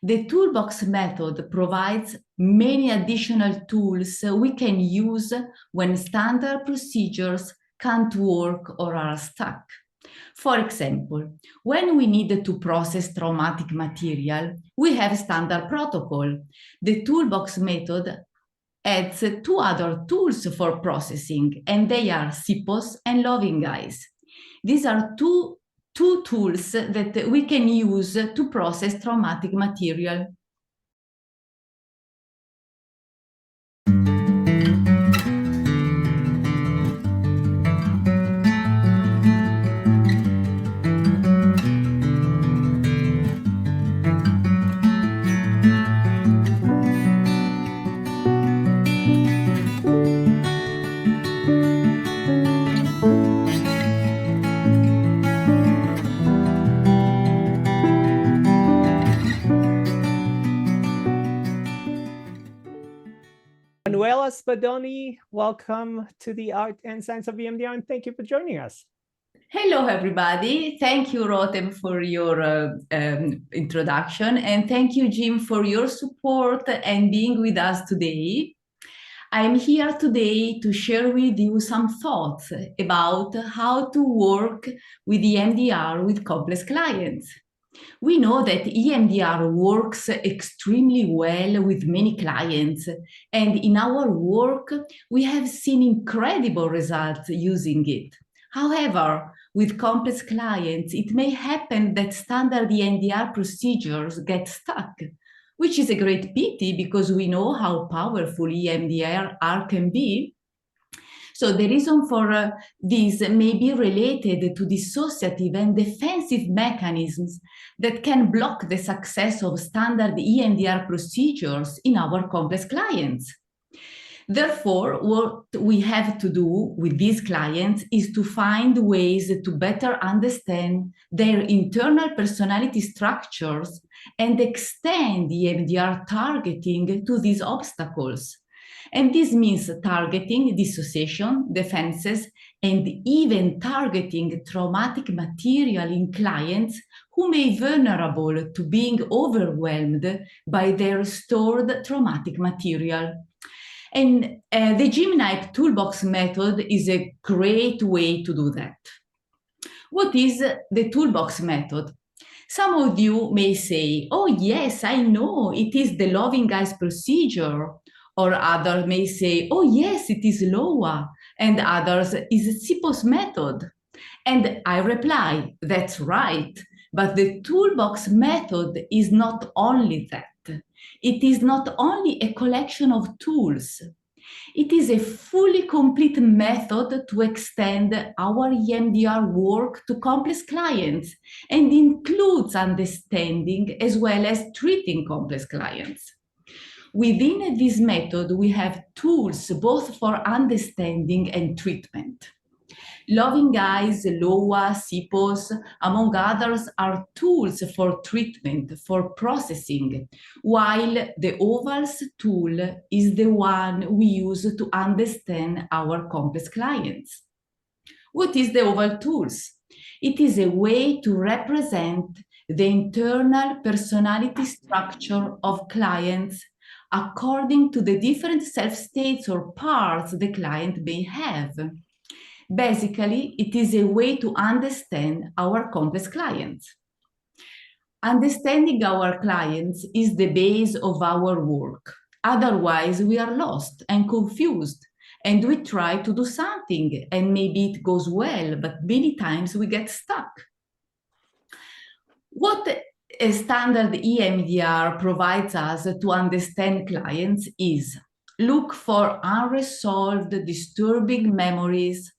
The toolbox method provides many additional tools we can use when standard procedures can't work or are stuck. For example, when we need to process traumatic material, we have standard protocol. The toolbox method adds two other tools for processing, and they are CIPOS and Loving Eyes. These are two tools that we can use to process traumatic material. Manuela Spadoni, welcome to the Art and Science of EMDR, and thank you for joining us. Hello, everybody. Thank you, Rotem, for your introduction, and thank you, Jim, for your support and being with us today. I'm here today to share with you some thoughts about how to work with EMDR with complex clients. We know that EMDR works extremely well with many clients, and in our work, we have seen incredible results using it. However, with complex clients, it may happen that standard EMDR procedures get stuck, which is a great pity because we know how powerful EMDR can be. So the reason for this may be related to dissociative and defensive mechanisms that can block the success of standard EMDR procedures in our complex clients. Therefore, what we have to do with these clients is to find ways to better understand their internal personality structures and extend EMDR targeting to these obstacles. And this means targeting dissociation, defenses, and even targeting traumatic material in clients who may be vulnerable to being overwhelmed by their stored traumatic material. And the Jim Knipe Toolbox method is a great way to do that. What is the Toolbox method? Some of you may say, oh yes, I know, it is the Loving Eyes procedure. Or others may say, oh yes, it is LOUA, and others is CIPOS method. And I reply, that's right, but the toolbox method is not only that. It is not only a collection of tools. It is a fully complete method to extend our EMDR work to complex clients and includes understanding as well as treating complex clients. Within this method, we have tools both for understanding and treatment. Loving Eyes, LOUA, CIPOS, among others, are tools for treatment, for processing, while the OVALS tool is the one we use to understand our complex clients. What is the OVAL tools? It is a way to represent the internal personality structure of clients according to the different self-states or parts the client may have. Basically, it is a way to understand our complex clients. Understanding our clients is the base of our work. Otherwise, we are lost and confused, and we try to do something, and maybe it goes well, but many times we get stuck. What a standard EMDR provides us to understand clients is look for unresolved, disturbing memories,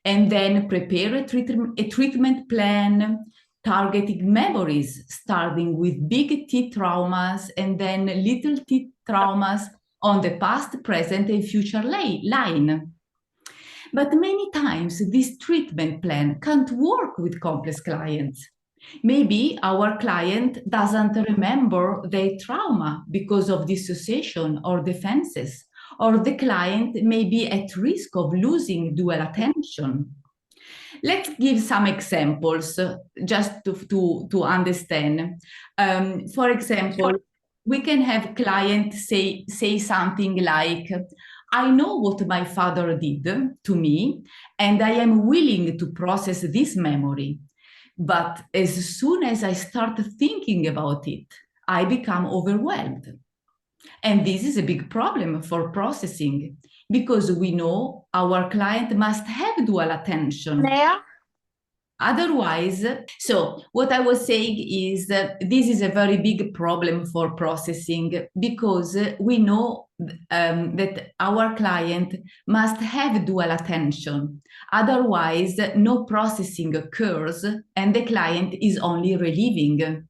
and then prepare a treatment plan targeting memories, starting with big T traumas and then little T traumas on the past, present, and future line. But many times this treatment plan can't work with complex clients. Maybe our client doesn't remember their trauma because of dissociation or defenses, or the client may be at risk of losing dual attention. Let's give some examples just to understand. For example, we can have clients say something like, I know what my father did to me, and I am willing to process this memory. But as soon as I start thinking about it, I become overwhelmed. And this is a big problem for processing, because we know our client must have dual attention. Otherwise, so what I was saying is that this is a very big problem for processing, because we know that our client must have dual attention. Otherwise, no processing occurs and the client is only relieving.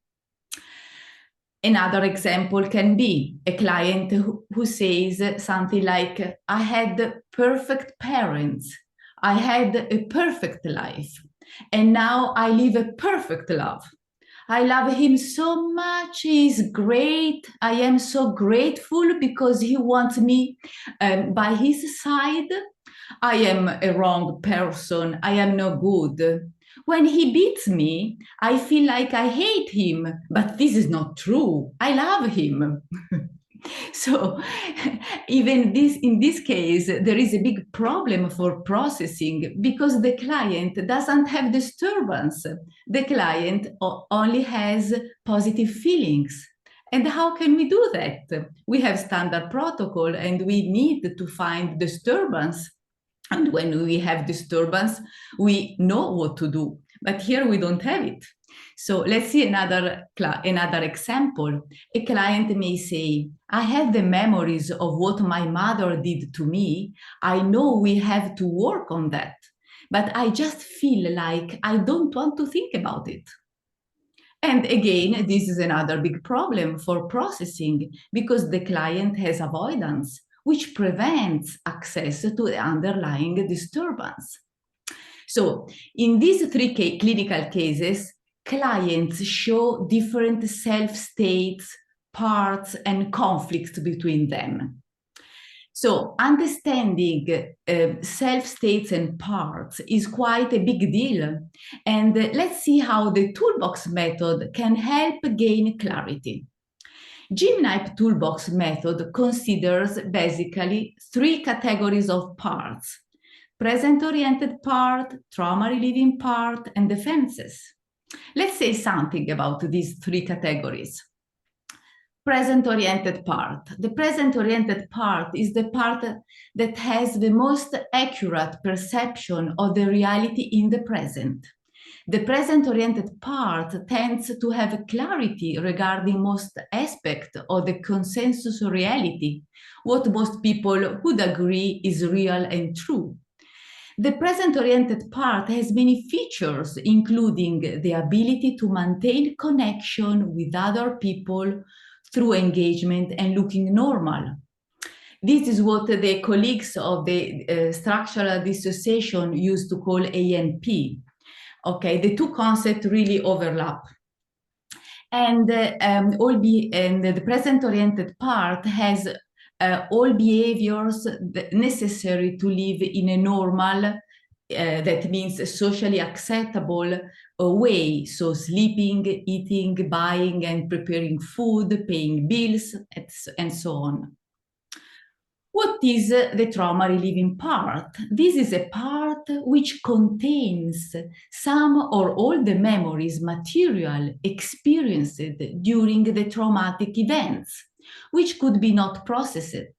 Another example can be a client who says something like, I had perfect parents, I had a perfect life, and now I live a perfect love. I love him so much, he's great, I am so grateful because he wants me by his side. I am a wrong person, I am no good. When he beats me, I feel like I hate him, but this is not true. I love him. So even in this case, there is a big problem for processing, because the client doesn't have disturbance. The client only has positive feelings. And how can we do that? We have standard protocol and we need to find disturbance. And when we have disturbance, we know what to do. But here we don't have it. So let's see another example. A client may say, I have the memories of what my mother did to me. I know we have to work on that, but I just feel like I don't want to think about it. And again, this is another big problem for processing, because the client has avoidance, which prevents access to the underlying disturbance. So in these three clinical cases, clients show different self-states, parts, and conflicts between them. So understanding self-states and parts is quite a big deal. And let's see how the toolbox method can help gain clarity. Jim Knipe toolbox method considers basically three categories of parts: present-oriented part, trauma-relieving part, and defenses. Let's say something about these three categories. Present-oriented part. The present-oriented part is the part that has the most accurate perception of the reality in the present. The present-oriented part tends to have clarity regarding most aspects of the consensus reality, what most people would agree is real and true. The present-oriented part has many features, including the ability to maintain connection with other people through engagement and looking normal. This is what the colleagues of the structural dissociation used to call ANP. Okay, the two concepts really overlap. And the present-oriented part has all behaviors necessary to live in a normal, that means socially acceptable way. So sleeping, eating, buying and preparing food, paying bills, and so on. What is the trauma relieving part? This is a part which contains some or all the memories, material experienced during the traumatic events, which could be not processed.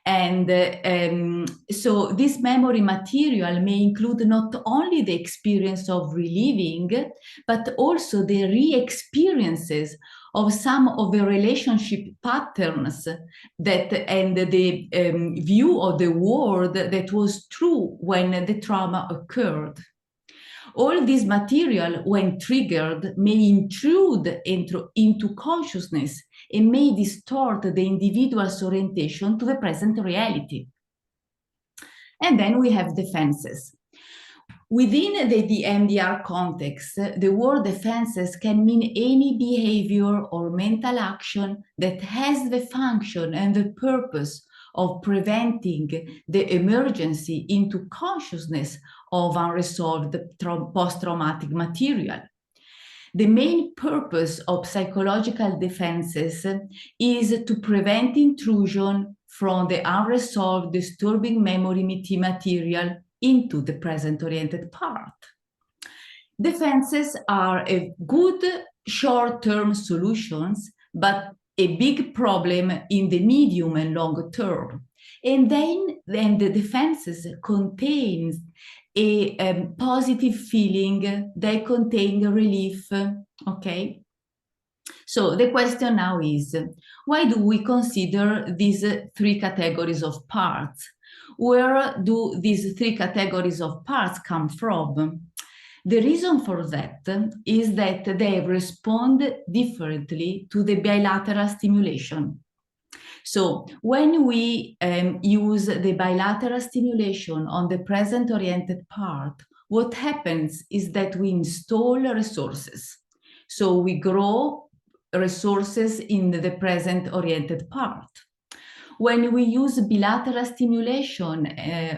And so this memory material may include not only the experience of relieving, but also the re-experiences of some of the relationship patterns and the view of the world that was true when the trauma occurred. All this material, when triggered, may intrude into consciousness and may distort the individual's orientation to the present reality. And then we have defenses. Within the EMDR context, the word defenses can mean any behavior or mental action that has the function and the purpose of preventing the emergency into consciousness of unresolved post-traumatic material. The main purpose of psychological defenses is to prevent intrusion from the unresolved disturbing memory material into the present-oriented part. Defenses are a good short-term solutions, but a big problem in the medium and long term. And then the defenses contains a positive feeling, they contain relief, okay? So the question now is, why do we consider these three categories of parts? Where do these three categories of parts come from? The reason for that is that they respond differently to the bilateral stimulation. So when we use the bilateral stimulation on the present-oriented part, what happens is that we install resources. So we grow resources in the present-oriented part. When we use bilateral stimulation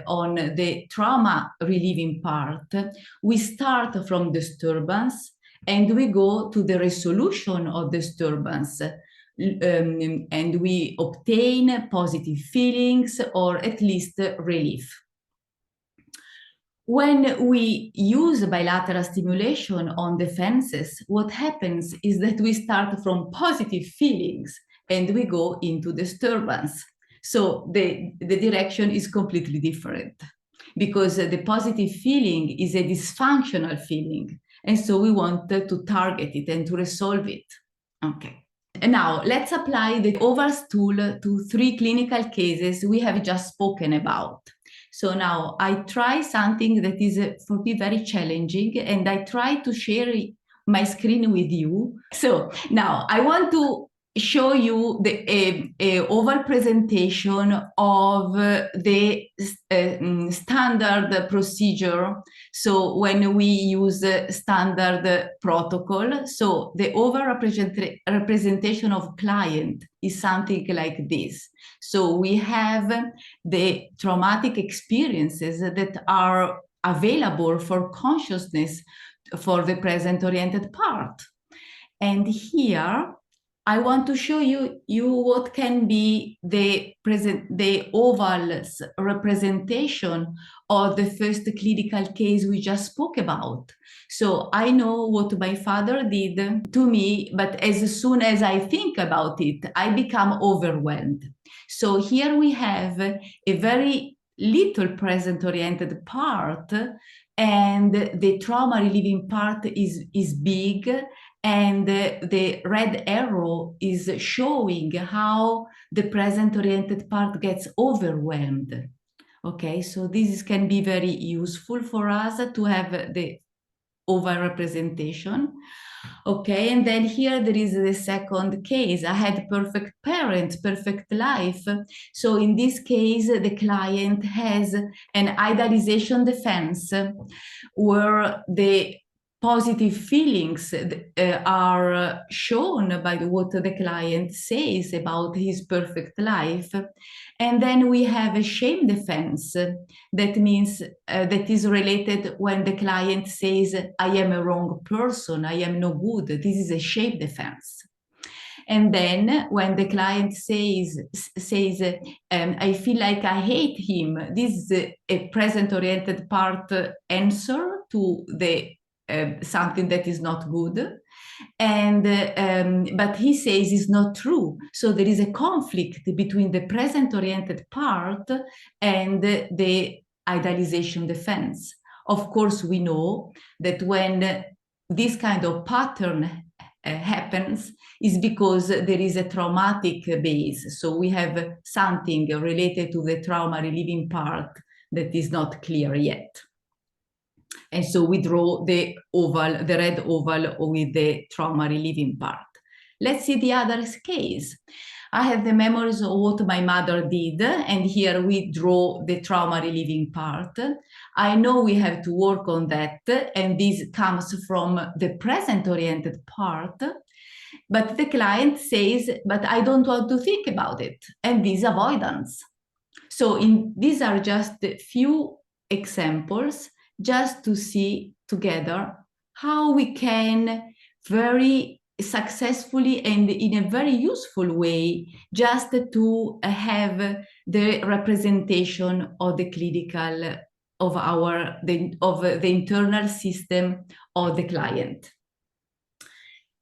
on the trauma relieving part, we start from disturbance and we go to the resolution of disturbance. And we obtain positive feelings or at least relief. When we use bilateral stimulation on defenses, what happens is that we start from positive feelings and we go into disturbance. So the direction is completely different because the positive feeling is a dysfunctional feeling. And so we want to target it and to resolve it. Okay. And now let's apply the avoidance tool to three clinical cases we have just spoken about. So now I try something that is for me very challenging, and I try to share my screen with you. So now I want to show you the oval presentation of the standard procedure. So when we use standard protocol, so the oval representation of client is something like this. So we have the traumatic experiences that are available for consciousness for the present-oriented part. And here, I want to show you what can be the oval representation of the first clinical case we just spoke about. So I know what my father did to me, but as soon as I think about it, I become overwhelmed. So here we have a very little present-oriented part, and the trauma relieving part is big, and the red arrow is showing how the present-oriented part gets overwhelmed. Okay, so this can be very useful for us to have the oval representation. Okay, and then here there is the second case. I had perfect parents, perfect life. So in this case, the client has an idealization defense where the positive feelings are shown by what the client says about his perfect life. And then we have a shame defense. That means that is related when the client says, I am a wrong person, I am no good. This is a shame defense. And then when the client says I feel like I hate him, this is a present-oriented part answer to the something that is not good, and but he says it's not true. So there is a conflict between the present-oriented part and the idealization defense. Of course, we know that when this kind of pattern happens is because there is a traumatic base. So we have something related to the trauma relieving part that is not clear yet. And so we draw the oval, the red oval with the trauma relieving part. Let's see the other case. I have the memories of what my mother did, and here we draw the trauma relieving part. I know we have to work on that, and this comes from the present-oriented part, but the client says, but I don't want to think about it, and this avoidance. So these are just a few examples just to see together how we can very successfully and in a very useful way, just to have the representation of the clinical of the internal system of the client.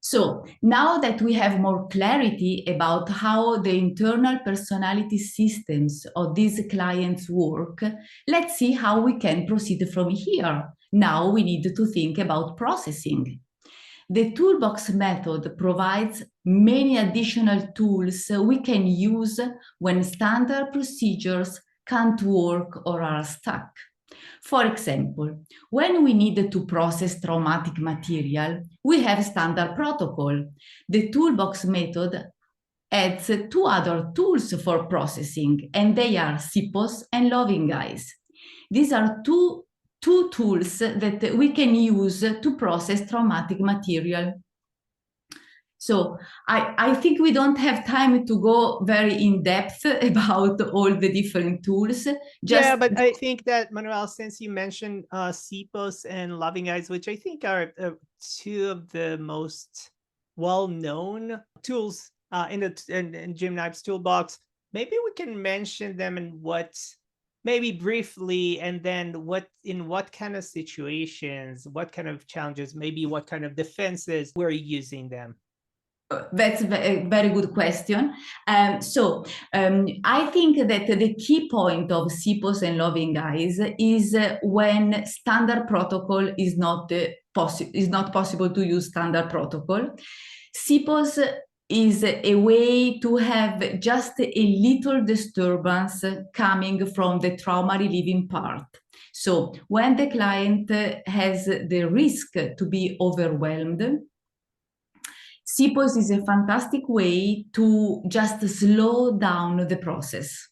So now that we have more clarity about how the internal personality systems of these clients work, let's see how we can proceed from here. Now we need to think about processing. The toolbox method provides many additional tools we can use when standard procedures can't work or are stuck. For example, when we need to process traumatic material, we have standard protocol. The toolbox method adds two other tools for processing, and they are CIPOS and loving eyes. These are two tools that we can use to process traumatic material. So I think we don't have time to go very in depth about all the different tools. Yeah, but I think that, Manuel, since you mentioned CIPOS and Loving Eyes, which I think are two of the most well-known tools in Jim Knipe's toolbox, maybe we can mention them and maybe briefly, and then in what kind of situations, what kind of challenges, maybe what kind of defenses we're using them. That's a very good question. I think that the key point of CIPOS and loving eyes is when standard protocol is not possible to use standard protocol. CIPOS is a way to have just a little disturbance coming from the trauma relieving part. So when the client has the risk to be overwhelmed, CIPOS is a fantastic way to just slow down the process.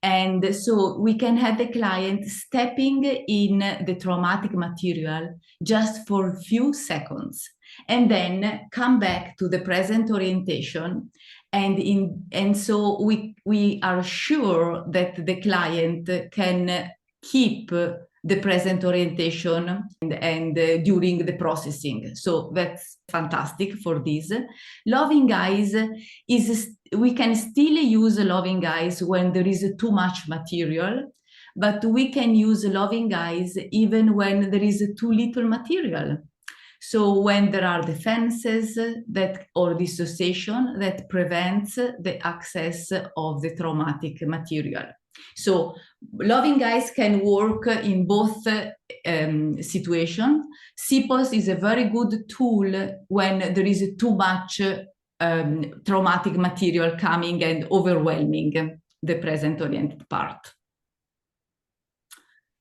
And so we can have the client stepping in the traumatic material just for a few seconds, and then come back to the present orientation. And so we are sure that the client can keep the present orientation and during the processing. So that's fantastic for this. Loving eyes we can still use loving eyes when there is too much material, but we can use loving eyes even when there is too little material. So when there are defenses or dissociation that prevents the access of the traumatic material. So loving eyes can work in both situations. CIPOS is a very good tool when there is too much traumatic material coming and overwhelming the present oriented part.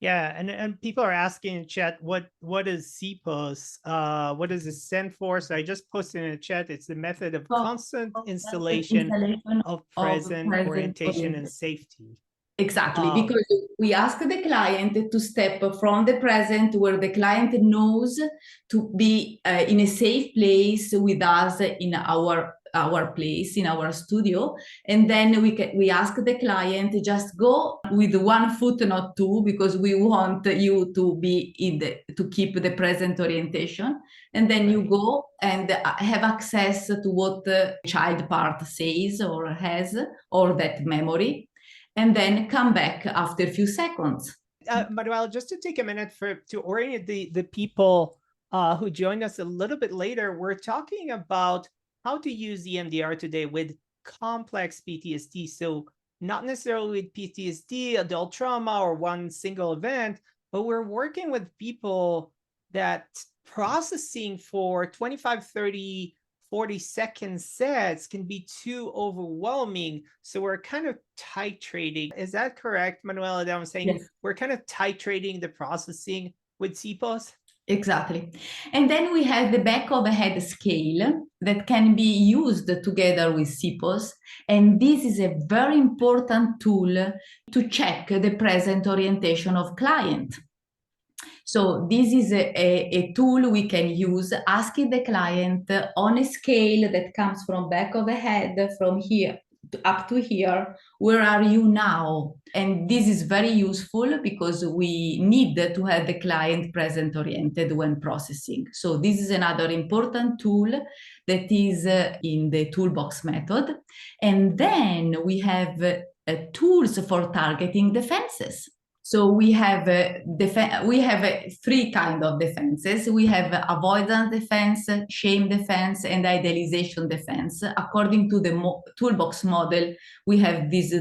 Yeah, and people are asking in chat, what is CIPOS? What does it stand for? So I just posted in the chat, it's the method of constant installation of present orientation and safety. Exactly, because we ask the client to step from the present where the client knows to be in a safe place with us in our place, in our studio, and then we ask the client just go with 1 foot, not 2, because we want you to be to keep the present orientation, and then you go and have access to what the child part says or has, or that memory, and then come back after a few seconds. Manuela, just to take a minute to orient the people who joined us a little bit later, we're talking about how to use EMDR today with complex PTSD. So not necessarily with PTSD, adult trauma, or one single event, but we're working with people that processing for 25, 30, 40-second sets can be too overwhelming. So we're kind of titrating. Is that correct, Manuela, that I'm saying? Yes. We're kind of titrating the processing with CIPOS? Exactly. And then we have the back of the head scale that can be used together with CIPOS. And this is a very important tool to check the present orientation of client. So this is a tool we can use, asking the client on a scale that comes from back of the head, from here, up to here, where are you now? And this is very useful because we need to have the client present oriented when processing. So this is another important tool that is in the toolbox method. And then we have tools for targeting defenses. So we have three kind of defenses. We have avoidance defense, shame defense, and idealization defense. According to the toolbox model, we have these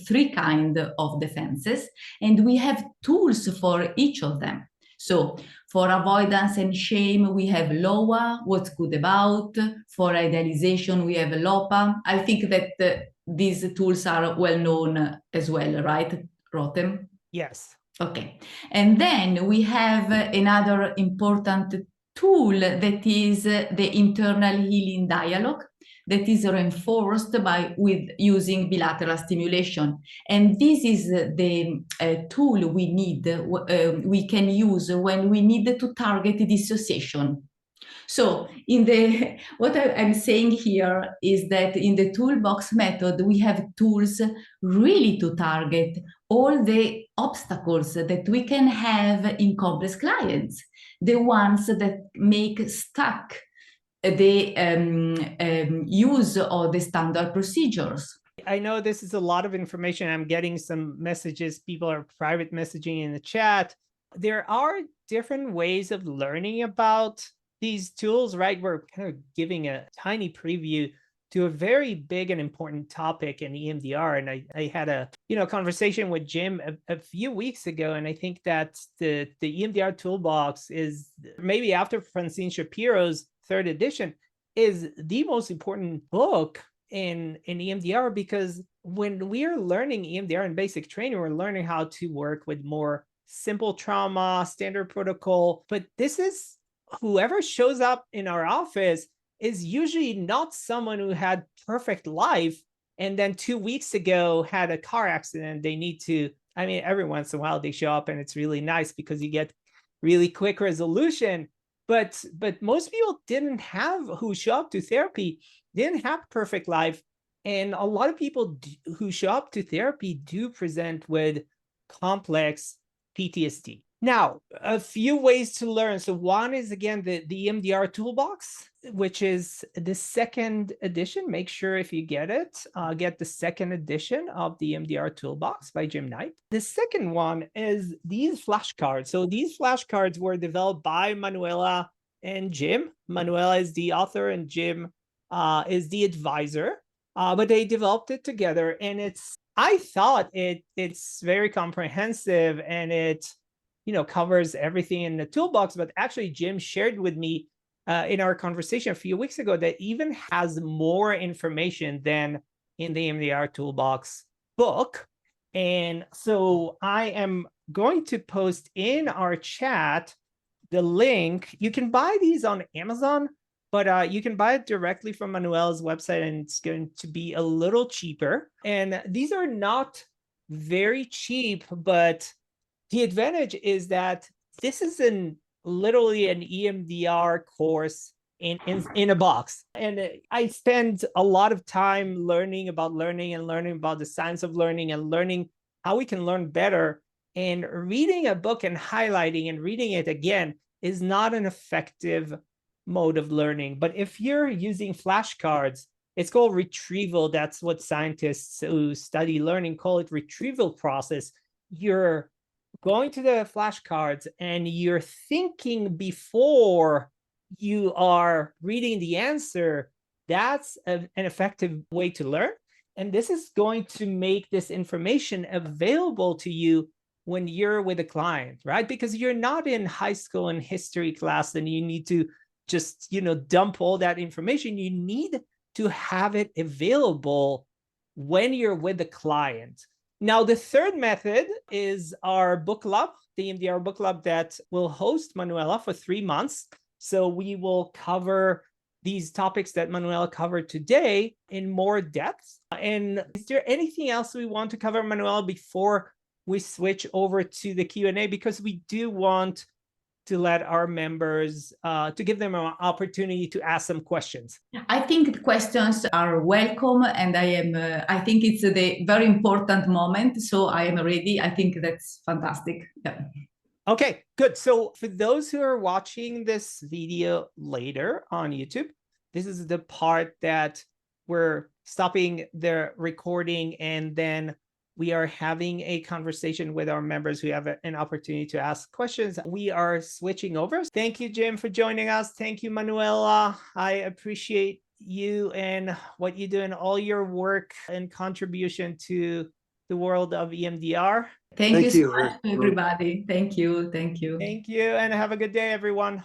three kind of defenses, and we have tools for each of them. So for avoidance and shame, we have LOUA, what's good about. For idealization, we have LOPA. I think that these tools are well known as well, right, Rotem? Yes. Okay. And then we have another important tool that is the internal healing dialogue that is reinforced with using bilateral stimulation. And this is the tool we can use when we need to target dissociation. So what I'm saying here is that in the toolbox method, we have tools really to target all the obstacles that we can have in complex clients, the ones that make stuck the use of the standard procedures. I know this is a lot of information. I'm getting some messages. People are private messaging in the chat. There are different ways of learning about these tools, right? We're kind of giving a tiny preview to a very big and important topic in EMDR. And I had a conversation with Jim a few weeks ago, and I think that the EMDR Toolbox is, maybe after Francine Shapiro's 3rd edition, is the most important book in EMDR, because when we are learning EMDR in basic training, we're learning how to work with more simple trauma, standard protocol. But this is, whoever shows up in our office is usually not someone who had perfect life and then 2 weeks ago had a car accident. They need to, I mean, every once in a while they show up and it's really nice because you get really quick resolution. But most people who show up to therapy didn't have perfect life. And a lot of people who show up to therapy do present with complex PTSD. Now, a few ways to learn. So one is, again, the EMDR Toolbox, which is the 2nd edition. Make sure if you get it, get the 2nd edition of the EMDR Toolbox by Jim Knipe. The second one is these flashcards. So these flashcards were developed by Manuela and Jim. Manuela is the author and Jim is the advisor, but they developed it together. And I thought it's very comprehensive, and it covers everything in the toolbox. But actually, Jim shared with me in our conversation a few weeks ago that even has more information than in the EMDR Toolbox book. And so I am going to post in our chat the link. You can buy these on Amazon, but you can buy it directly from Manuela's website, and it's going to be a little cheaper. And these are not very cheap, but the advantage is that this is literally an EMDR course in a box. And I spend a lot of time learning about the science of learning and learning how we can learn better. And reading a book and highlighting and reading it again is not an effective mode of learning. But if you're using flashcards, it's called retrieval. That's what scientists who study learning call it, retrieval process. You're going to the flashcards and you're thinking before you are reading the answer. That's an effective way to learn. And this is going to make this information available to you when you're with a client, right? Because you're not in high school and history class and you need to just, dump all that information. You need to have it available when you're with the client. Now, the third method is our book club, the EMDR book club that will host Manuela for 3 months. So we will cover these topics that Manuela covered today in more depth. And is there anything else we want to cover, Manuela, before we switch over to the Q&A? Because we do want to let our members, to give them an opportunity to ask some questions? I think the questions are welcome, and I think it's a very important moment, so I am ready. I think that's fantastic. Yeah. Okay, good. So for those who are watching this video later on YouTube, this is the part that we're stopping the recording, and then we are having a conversation with our members who have an opportunity to ask questions. We are switching over. Thank you, Jim, for joining us. Thank you, Manuela. I appreciate you and what you do and all your work and contribution to the world of EMDR. Thank you so much, everybody. Thank you. Thank you. Thank you, and have a good day, everyone.